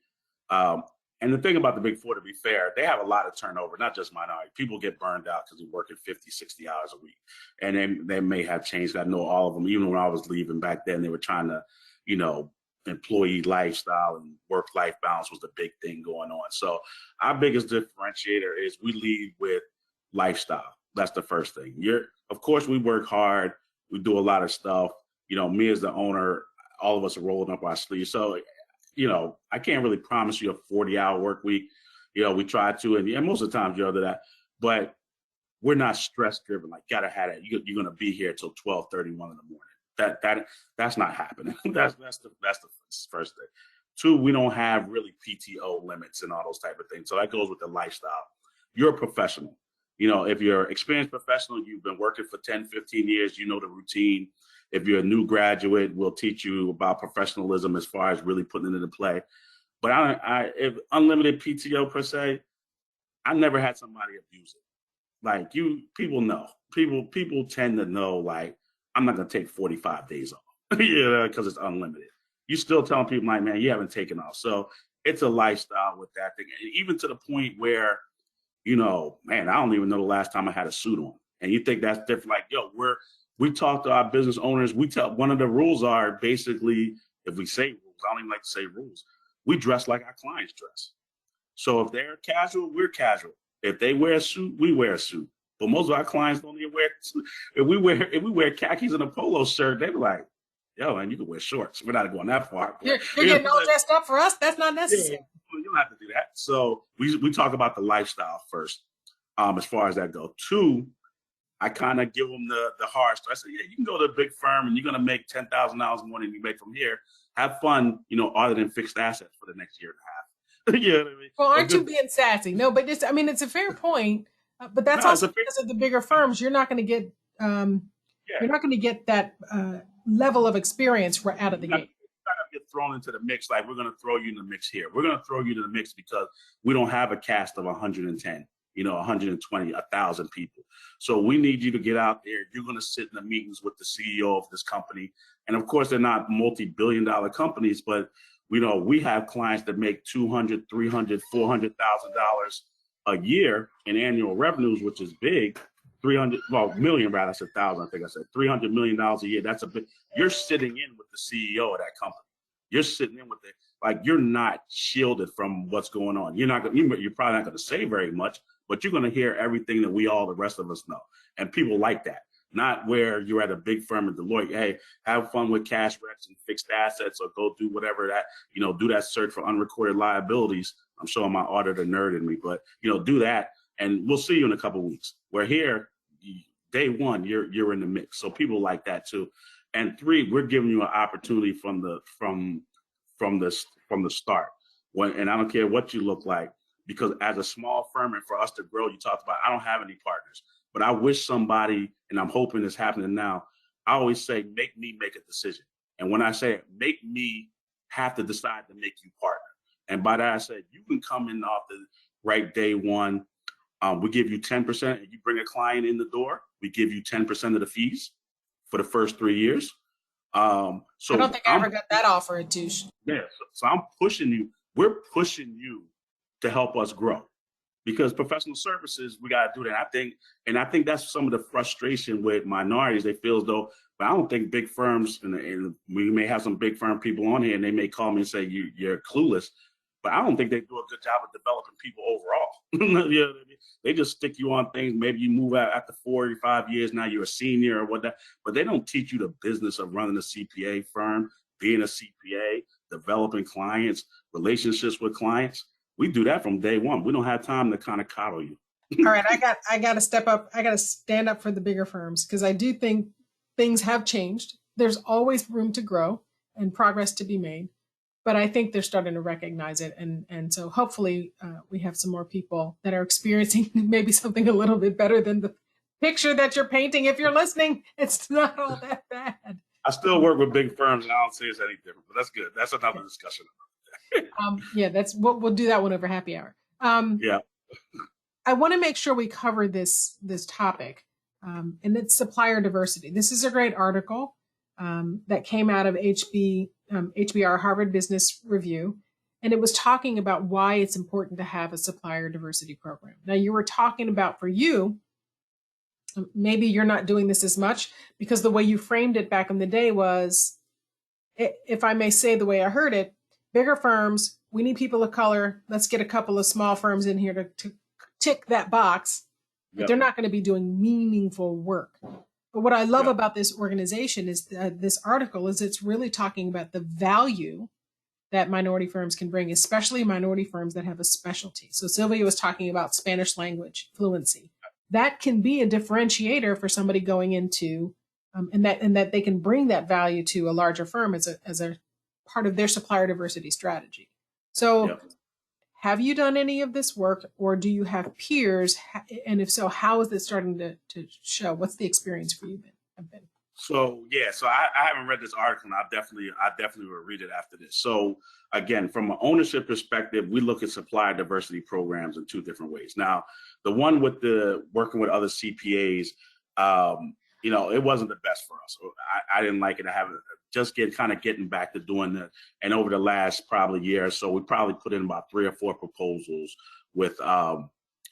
And the thing about the Big Four, to be fair, they have a lot of turnover, not just minority. People get burned out because they're working 50, 60 hours a week. And they may have changed. I know all of them. Even when I was leaving back then, they were trying to, employee lifestyle and work-life balance was the big thing going on. So our biggest differentiator is we lead with lifestyle. That's the first thing. Of course, we work hard. We do a lot of stuff. Me as the owner, all of us are rolling up our sleeves. So, I can't really promise you a 40-hour work week. We try to, and most of the time, that, but we're not stress driven. Like, gotta have it. You're going to be here till 12:31 in the morning. That's not happening. That's the first thing. Two, we don't have really PTO limits and all those type of things. So that goes with the lifestyle. You're a professional. If you're an experienced professional, you've been working for 10, 15 years, you know the routine. If you're a new graduate, we'll teach you about professionalism as far as really putting it into play. But if unlimited PTO per se, I never had somebody abuse it. Like people know. People tend to know, like, I'm not going to take 45 days off, because it's unlimited. You're still telling people, like, man, you haven't taken off. So it's a lifestyle with that thing. And even to the point where, man, I don't even know the last time I had a suit on. And you think that's different. Like, we talk to our business owners. We tell, one of the rules are basically, if we say rules, I don't even like to say rules, we dress like our clients dress. So if they're casual, we're casual. If they wear a suit, we wear a suit. But most of our clients don't even wear. If we wear khakis and a polo shirt, they're like, "Yo, man, you can wear shorts." We're not going that far. You're getting all dressed up for us. That's not necessary. Yeah, you don't have to do that. So we talk about the lifestyle first, as far as that goes. Two, I kind of give them the hard stuff. I say, yeah, you can go to a big firm and you're going to make $10,000 more than you make from here. Have fun, other than fixed assets for the next year and a half. You know what I mean? Well, aren't you being sassy? No, but it's a fair point. But that's also because of the bigger firms. You're not going to get you're not going to get that level of experience right out of the gate. You're get thrown into the mix. Like, we're going to throw you in the mix here. We're going to throw you in the mix because we don't have a cast of 110, 120, 1,000 people. So we need you to get out there. You're going to sit in the meetings with the CEO of this company. And of course, they're not multi-billion-dollar companies, but we have clients that make $200,000, $300,000, $400,000 a year in annual revenues, which is big. Million rather, I said thousand. I think I said $300 million a year. That's a big. You're sitting in with the CEO of that company. You're sitting in with it. Like, you're not shielded from what's going on. You're probably not going to say very much, but you're going to hear everything that the rest of us know. And people like that. Not where you're at a big firm in Deloitte. Hey, have fun with cash recs and fixed assets, or go do whatever that, do that search for unrecorded liabilities. I'm showing my auditor nerd in me, but, do that. And we'll see you in a couple of weeks. We're here, day one, you're in the mix. So people like that too. And three, we're giving you an opportunity from the start. And I don't care what you look like, because as a small firm and for us to grow, you talked about, I don't have any partners, but I wish somebody, and I'm hoping it's happening now, I always say, make me make a decision. And when I say make me have to decide to make you partner. And by that, I said, you can come in off the right day one. We give you 10%. And you bring a client in the door, we give you 10% of the fees for the first 3 years. So I don't think I ever got that offer at Touche. Yeah. So I'm pushing you. We're pushing you to help us grow, because professional services, we got to do that. I think that's some of the frustration with minorities. They feel as though, but I don't think big firms, and we may have some big firm people on here, and they may call me and say, you're clueless. But I don't think they do a good job of developing people overall. You know what I mean? They just stick you on things. Maybe you move out after 4 or 5 years, now you're a senior or whatnot. But they don't teach you the business of running a CPA firm, being a CPA, developing clients, relationships with clients. We do that from day one. We don't have time to kind of coddle you. All right, I got to step up. I got to stand up for the bigger firms, because I do think things have changed. There's always room to grow and progress to be made. But I think they're starting to recognize it. And so hopefully we have some more people that are experiencing maybe something a little bit better than the picture that you're painting. If you're listening, it's not all that bad. I still work with big firms, and I don't say it's any different, but that's good. That's another discussion. Yeah, we'll do that one over happy hour. Yeah. I want to make sure we cover this topic, and it's supplier diversity. This is a great article that came out of HBR, Harvard Business Review, and it was talking about why it's important to have a supplier diversity program. Now, you were talking about, for you, maybe you're not doing this as much because the way you framed it back in the day was, if I may say the way I heard it, bigger firms, we need people of color. Let's get a couple of small firms in here to tick that box. But Yep. They're not going to be doing meaningful work. But what I love about this organization is this article is it's really talking about the value that minority firms can bring, especially minority firms that have a specialty. So Sylvia was talking about Spanish language fluency. That can be a differentiator for somebody going into and that they can bring that value to a larger firm as a part of their supplier diversity strategy. So, Yep. have you done any of this work, or do you have peers? And if so, how is it starting to show? What's the experience for you been? So yeah, so I haven't read this article, and I definitely will read it after this. So again, from an ownership perspective, we look at supplier diversity programs in two different ways. Now, the one with the working with other CPAs, it wasn't the best for us. I didn't like it. I haven't just getting back to doing that. And over the last probably year or so, we probably put in about 3 or 4 proposals with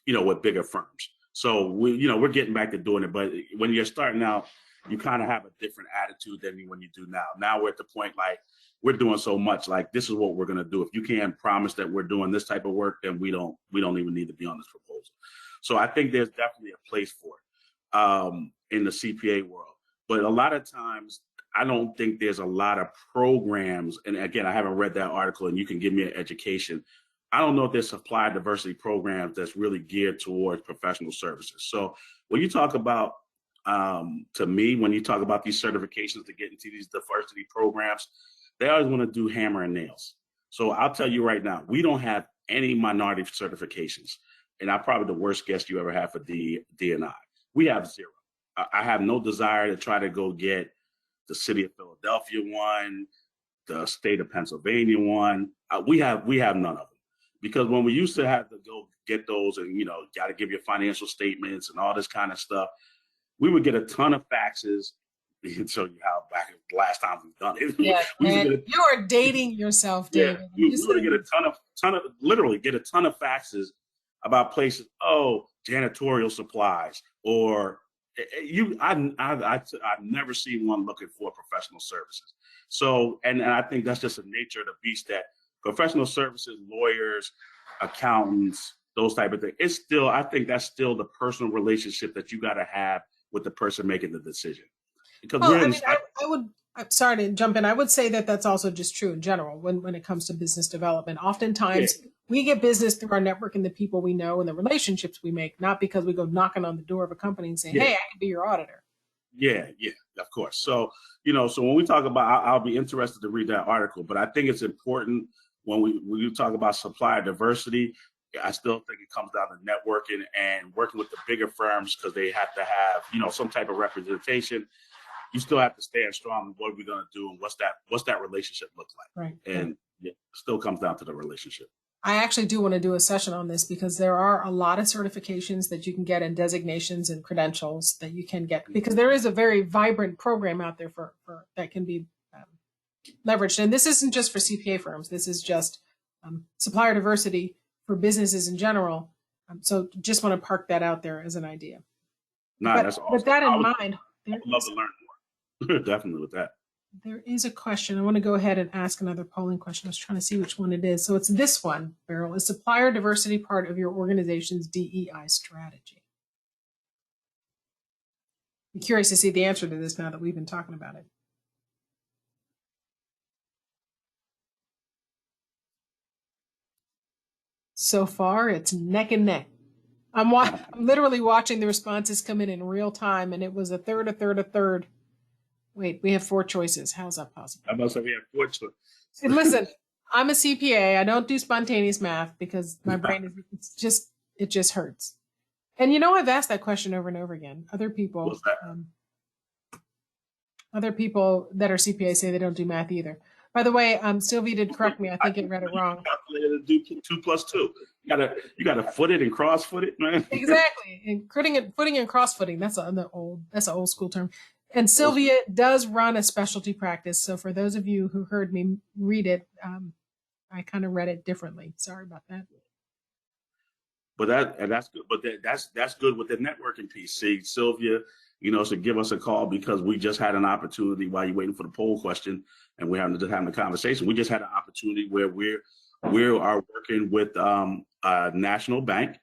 with bigger firms. So we're getting back to doing it. But when you're starting out, you kind of have a different attitude than when you do now. Now we're at the point like we're doing so much, like this is what we're going to do. If you can't promise that we're doing this type of work, then we don't even need to be on this proposal. So I think there's definitely a place for it in the CPA world. But a lot of times, I don't think there's a lot of programs. And again, I haven't read that article, and you can give me an education. I don't know if there's supplier diversity programs that's really geared towards professional services. So when you talk about to me, when you talk about these certifications to get into these diversity programs, they always want to do hammer and nails. So I'll tell you right now, we don't have any minority certifications. And I'm probably the worst guest you ever had for D&I. We have 0. I have no desire to try to go get the city of Philadelphia one, the state of Pennsylvania one. We have none of them. Because when we used to have to go get those and, got to give your financial statements and all this kind of stuff, we would get a ton of faxes. I can show you how back the last time we've done it. Yeah, man, you are dating yourself, David. Yeah, we would get literally get a ton of faxes about places. Oh, janitorial supplies, or I've never seen one looking for professional services. So, and I think that's just the nature of the beast, that professional services, lawyers, accountants, those type of things. I think that's still the personal relationship that you got to have with the person making the decision. Because I'm sorry to jump in. I would say that that's also just true in general when it comes to business development. Oftentimes we get business through our network and the people we know and the relationships we make, not because we go knocking on the door of a company and say, hey, I can be your auditor. Yeah, of course. So, so when we talk about, I'll be interested to read that article, but I think it's important when we talk about supplier diversity. I still think it comes down to networking and working with the bigger firms, because they have to have, some type of representation. You still have to stand strong. What are we going to do, and what's that relationship look like? Right. And it still comes down to the relationship. I actually do want to do a session on this, because there are a lot of certifications that you can get, and designations and credentials that you can get, because there is a very vibrant program out there for that can be leveraged. And this isn't just for CPA firms. This is just supplier diversity for businesses in general. So just want to park that out there as an idea. That's awesome. With that in mind, I would love to learn more. Definitely with that. There is a question. I want to go ahead and ask another polling question. I was trying to see which one it is. So it's this one, Beryl. Is supplier diversity part of your organization's DEI strategy? I'm curious to see the answer to this now that we've been talking about it. So far, it's neck and neck. I'm literally watching the responses come in real time, and it was a third. Wait, we have 4 choices. How's that possible? I must have we have 4 choices. And listen, I'm a CPA. I don't do spontaneous math because my brain it just hurts. And I've asked that question over and over again. Other people that are CPA say they don't do math either. By the way, Sylvia did correct me. I think I read it wrong. To do 2 plus 2. You gotta foot it and cross foot it, man. Exactly. And footing and cross footing. That's an old school term. And Sylvia does run a specialty practice. So for those of you who heard me read it, I kind of read it differently. Sorry about that. But that's good. But that's good with the networking piece. See, Sylvia, so give us a call, because we just had an opportunity while you're waiting for the poll question, and we're having a conversation. We just had an opportunity where we are working with a national bank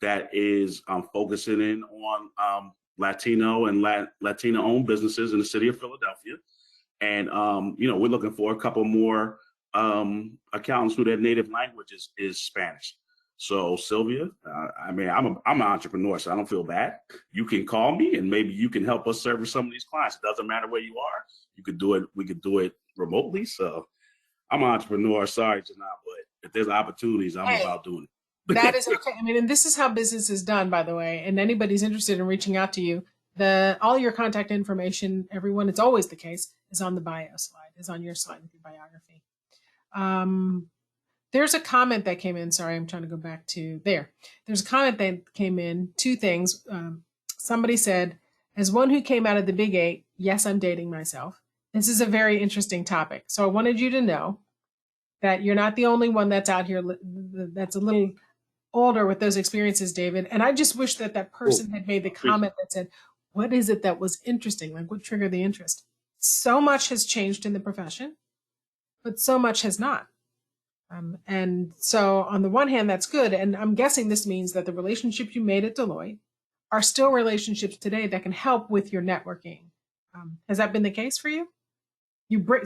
that is focusing in on Latino and Latino-owned businesses in the city of Philadelphia. And, we're looking for a couple more accountants who their native language is Spanish. So Sylvia, I mean, I'm an entrepreneur, so I don't feel bad. You can call me, and maybe you can help us service some of these clients. It doesn't matter where you are. You could do it. We could do it remotely. So I'm an entrepreneur. Sorry, Jina, but if there's opportunities, I'm Hey, about doing that it. is okay. I mean, and this is how business is done, by the way. And anybody's interested in reaching out to you, all your contact information, everyone, it's always the case, is on the bio slide, is on your slide with your biography. There's a comment that came in. Sorry, I'm trying to go back to there. There's a comment that came in. Two things. Somebody said, as one who came out of the Big Eight, yes, I'm dating myself. This is a very interesting topic. So I wanted you to know that you're not the only one that's out here that's a little older with those experiences, David. And I just wish that that person had made the comment that said, what is it that was interesting? Like, what triggered the interest? So much has changed in the profession, but so much has not. And so on the one hand, that's good. And I'm guessing this means that the relationships you made at Deloitte are still relationships today that can help with your networking. Has that been the case for you?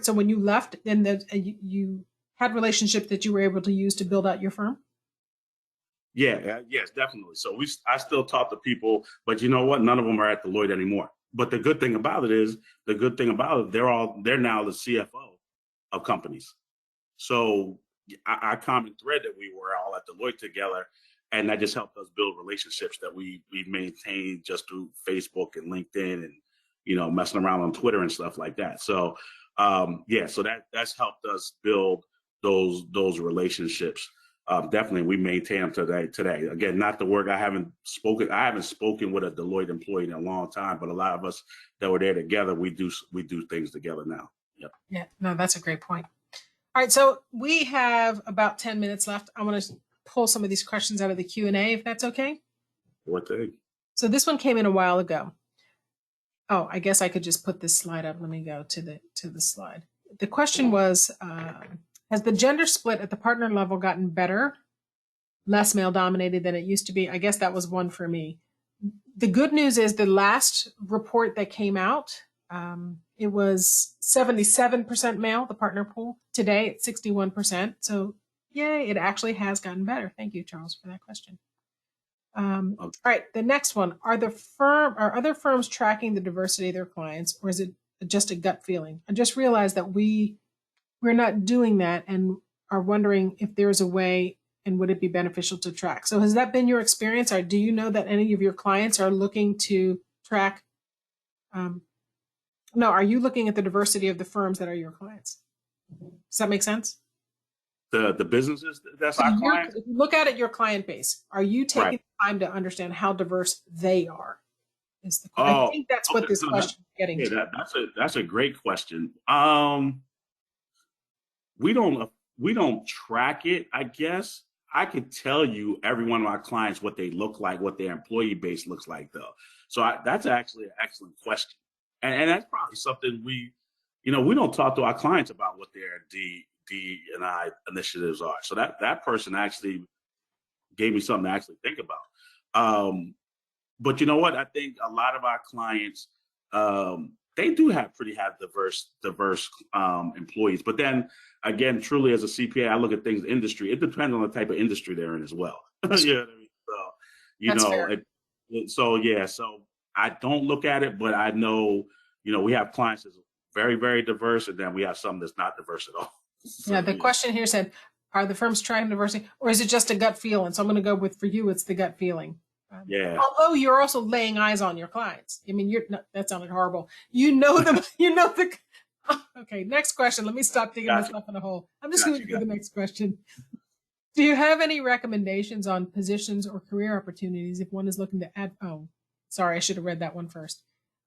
So when you left, then you had relationships that you were able to use to build out your firm? Yeah, yes, definitely. So I still talk to people, but you know what? None of them are at Deloitte anymore. But the good thing about it, they're now the CFO of companies. So our common thread that we were all at Deloitte together, and that just helped us build relationships that we maintained just through Facebook and LinkedIn, and messing around on Twitter and stuff like that. So so that's helped us build those relationships. Definitely, we maintain them today. Again, not the work. I haven't spoken with a Deloitte employee in a long time, but a lot of us that were there together, we do things together now. Yep. Yeah, no, that's a great point. All right, so we have about 10 minutes left. I want to pull some of these questions out of the Q&A, if that's okay. What thing? So this one came in a while ago. Oh, I guess I could just put this slide up. Let me go to the slide. The question was, has the gender split at the partner level gotten better, less male dominated than it used to be? I guess that was one for me. The good news is the last report that came out, it was 77% male, the partner pool. Today it's 61%. So yay, it actually has gotten better. Thank you, Charles, for that question. All right, the next one. Are other firms tracking the diversity of their clients, or is it just a gut feeling? I just realized that we're not doing that and are wondering if there's a way and would it be beneficial to track. So has that been your experience, or do you know that any of your clients are looking to track? No, are you looking at the diversity of the firms that are your clients? Does that make sense? The businesses that's So our clients. if you look at it, your client base, are you taking the time to understand how diverse they are? I think that's what this question is getting to. That's a great question. We don't track it, I guess. I could tell you every one of our clients what they look like, what their employee base looks like, though. So that's actually an excellent question, and that's probably something we don't talk to our clients about what their D&I initiatives are. So that person actually gave me something to actually think about. But you know what? I think a lot of our clients, they do have diverse employees. But then again, truly as a CPA, I look at things industry. It depends on the type of industry they're in as well. You know what I mean? So I don't look at it, but I know, we have clients that's very, very diverse, and then we have some that's not diverse at all. So, yeah, the question here said, are the firms tracking diversity, or is it just a gut feeling? So I'm going to go with, for you, it's the gut feeling. Although you're also laying eyes on your clients. I mean, that sounded horrible. You know them. Okay, next question. Let me stop digging myself in a hole. I'm just going to do the next question. Do you have any recommendations on positions or career opportunities if one is looking to add? Oh, sorry, I should have read that one first.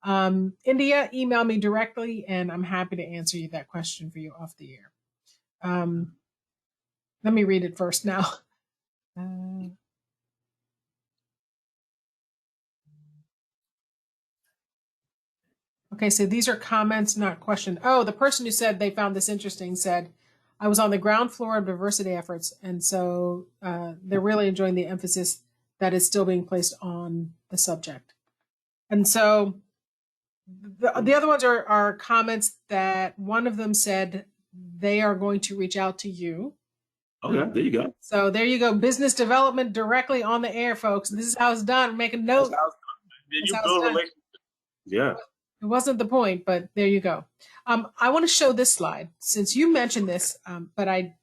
India, email me directly, and I'm happy to answer you that question for you off the air. Let me read it first now. Okay, so these are comments, not questions. Oh, the person who said they found this interesting said, I was on the ground floor of diversity efforts, and so they're really enjoying the emphasis that is still being placed on the subject. And so the other ones are comments that one of them said they are going to reach out to you Okay, there you go. So there you go. Business development directly on the air, folks. This is how it's done. Make a note. Did That's you how it's build done. relationships? Yeah. It wasn't the point, but there you go. I want to show this slide since you mentioned this, but I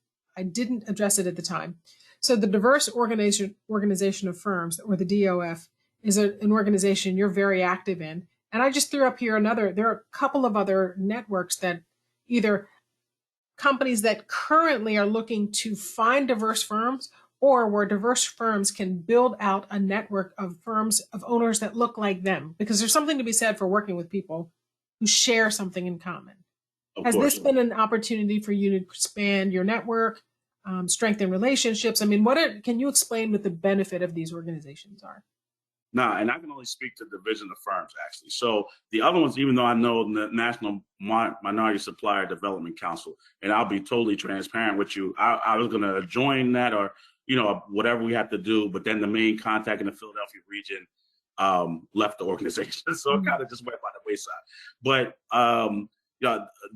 didn't address it at the time. So the Diverse Organization of Firms, or the DOF, is an organization you're very active in. And I just threw up here there are a couple of other networks that either companies that currently are looking to find diverse firms, or where diverse firms can build out a network of firms, of owners that look like them, because there's something to be said for working with people who share something in common. Of Has course. this been an opportunity for you to expand your network, strengthen relationships? I mean, can you explain what the benefit of these organizations are? No, and I can only speak to division of firms, actually. So the other ones, even though I know the National Minority Supplier Development Council, and I'll be totally transparent with you, I was going to join that, or whatever we have to do, but then the main contact in the Philadelphia region left the organization, so it kind of just went by the wayside. But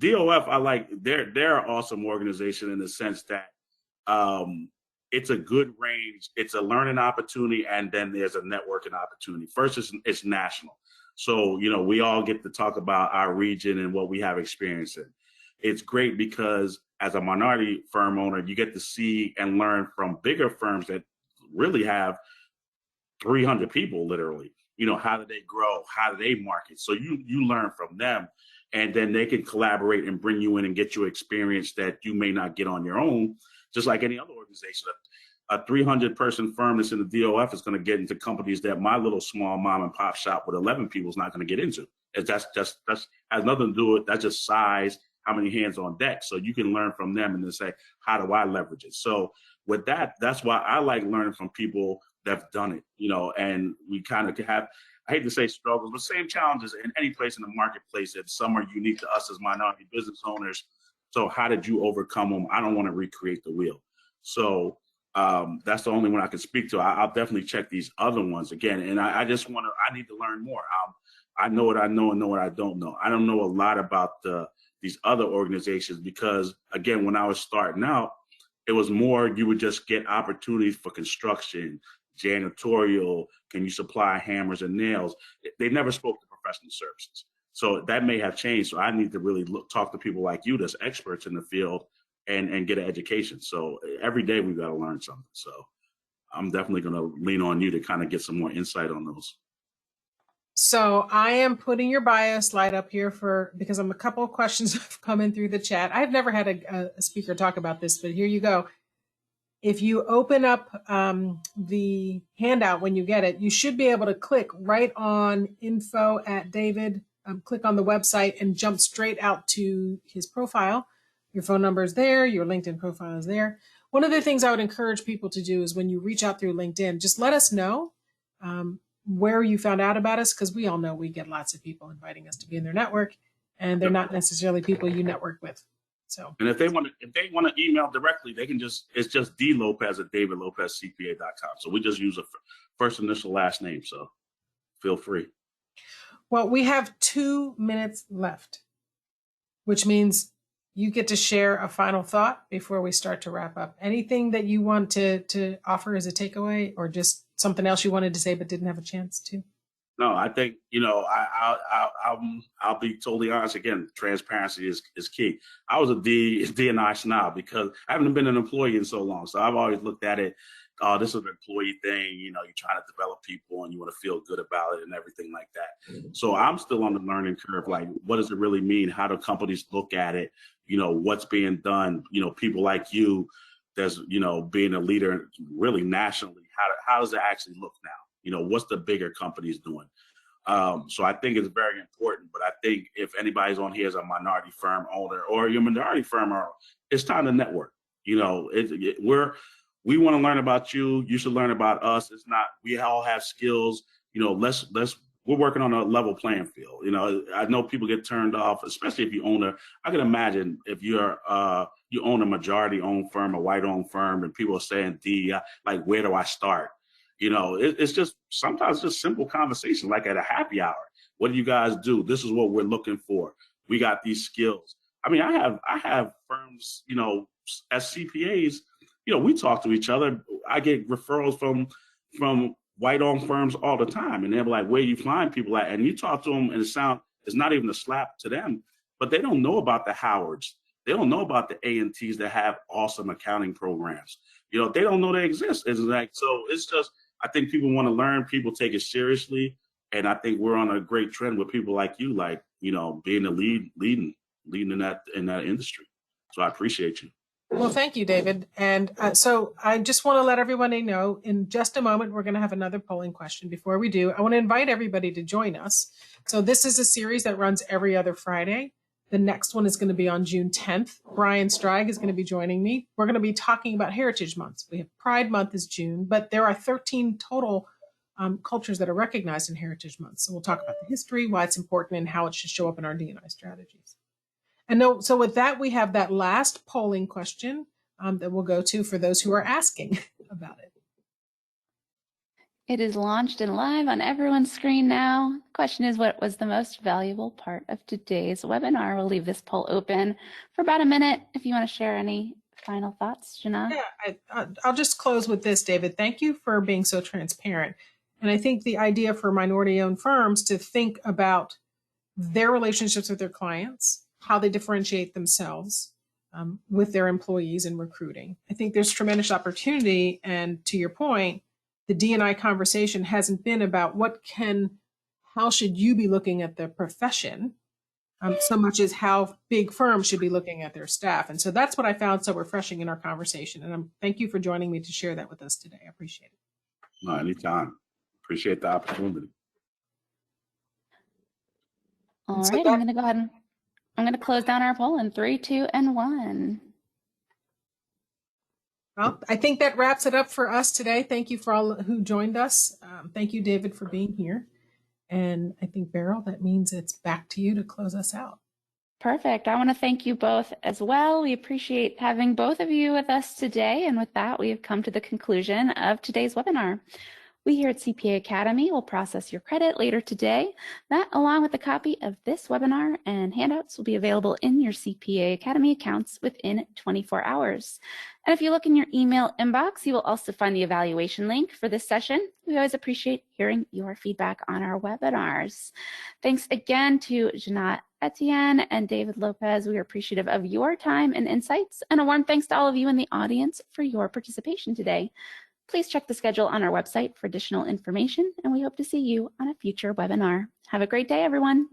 DOF, I like. They're an awesome organization in the sense that it's a good range. It's a learning opportunity, and then there's a networking opportunity. First, it's national. So, we all get to talk about our region and what we have experience in. It's great because as a minority firm owner, you get to see and learn from bigger firms that really have 300 people, literally. How do they grow? How do they market? So you learn from them, and then they can collaborate and bring you in and get you experience that you may not get on your own. Just like any other organization, a 300-person firm that's in the DOF is going to get into companies that my little small mom and pop shop with 11 people is not going to get into. That's has nothing to do with, that's just size, how many hands on deck. So you can learn from them and then say, how do I leverage it? So with that, that's why I like learning from people that've done it, and we kind of have, I hate to say struggles, but same challenges in any place in the marketplace that some are unique to us as minority business owners. So how did you overcome them? I don't want to recreate the wheel. So that's the only one I can speak to. I'll definitely check these other ones again. And I need to learn more. I know what I know and know what I don't know. I don't know a lot about these other organizations because, again, when I was starting out, it was more you would just get opportunities for construction, janitorial, can you supply hammers and nails? They never spoke to professional services. So that may have changed. So I need to really talk to people like you that's experts in the field and get an education. So every day we've got to learn something. So I'm definitely going to lean on you to kind of get some more insight on those. So I am putting your bio slide up here because a couple of questions have come in through the chat. I've never had a speaker talk about this, but here you go. If you open up the handout when you get it, you should be able to click right on info at David, click on the website and jump straight out to his profile. Your phone number is there. Your LinkedIn profile is there. One of the things I would encourage people to do is when you reach out through LinkedIn, just let us know where you found out about us, because we all know we get lots of people inviting us to be in their network, and they're not necessarily people you network with. So, and if they want to email directly, they can it's just dlopez@davidlopezcpa.com. So we just use a first initial last name. So feel free. Well, we have 2 minutes left, which means you get to share a final thought before we start to wrap up. Anything that you want to offer as a takeaway, or just something else you wanted to say but didn't have a chance to? No, I think, I'll be totally honest. Again, transparency is key. I was a D&I snob because I haven't been an employee in so long. So I've always looked at it, this is an employee thing. You're trying to develop people and you want to feel good about it and everything like that. So I'm still on the learning curve. Like, what does it really mean? How do companies look at it? What's being done? People like you, there's, being a leader really nationally. How does it actually look now? What's the bigger companies doing? So I think it's very important. But I think if anybody's on here as a minority firm owner or you're a minority firm owner, it's time to network. We want to learn about you. You should learn about us. It's not, we all have skills. We're working on a level playing field. I know people get turned off, especially if you own I can imagine if you own a majority owned firm, a white owned firm, and people are saying, like, where do I start? It's just sometimes just simple conversation, like at a happy hour. What do you guys do? This is what we're looking for. We got these skills. I mean, I have firms, as CPAs, we talk to each other. I get referrals from white-owned firms all the time, and they're like, where do you find people at? And you talk to them, and it's not even a slap to them, but they don't know about the Howards. They don't know about the A&Ts that have awesome accounting programs. They don't know they exist. So it's just, I think people want to learn, people take it seriously. And I think we're on a great trend with people like you, being the leading in that industry. So I appreciate you. Well, thank you, David. And so I just want to let everybody know in just a moment, we're going to have another polling question. Before we do, I want to invite everybody to join us. So this is a series that runs every other Friday. The next one is going to be on June 10th. Brian Strag is going to be joining me. We're going to be talking about Heritage Months. We have Pride Month is June, but there are 13 total cultures that are recognized in Heritage Months. So we'll talk about the history, why it's important, and how it should show up in our D&I strategies. So with that, we have that last polling question that we'll go to for those who are asking about it. It is launched and live on everyone's screen now. The question is, what was the most valuable part of today's webinar? We'll leave this poll open for about a minute if you want to share any final thoughts, Jina. Yeah, I'll just close with this, David. Thank you for being so transparent. And I think the idea for minority-owned firms to think about their relationships with their clients, how they differentiate themselves with their employees in recruiting. I think there's tremendous opportunity. And to your point, the D&I conversation hasn't been about how should you be looking at the profession so much as how big firms should be looking at their staff. And so that's what I found so refreshing in our conversation. And thank you for joining me to share that with us today. I appreciate it. No, anytime. Appreciate the opportunity. All right, I'm going to go ahead and I'm going to close down our poll in 3, 2, and 1. Well, I think that wraps it up for us today. Thank you for all who joined us. Thank you, David, for being here. And I think, Beryl, that means it's back to you to close us out. Perfect. I want to thank you both as well. We appreciate having both of you with us today. And with that, we have come to the conclusion of today's webinar. We here at CPA Academy will process your credit later today. That, along with a copy of this webinar and handouts, will be available in your CPA Academy accounts within 24 hours. And if you look in your email inbox, you will also find the evaluation link for this session. We always appreciate hearing your feedback on our webinars. Thanks again to Jina Etienne and David Lopez. We are appreciative of your time and insights, and a warm thanks to all of you in the audience for your participation today. Please check the schedule on our website for additional information, and we hope to see you on a future webinar. Have a great day, everyone.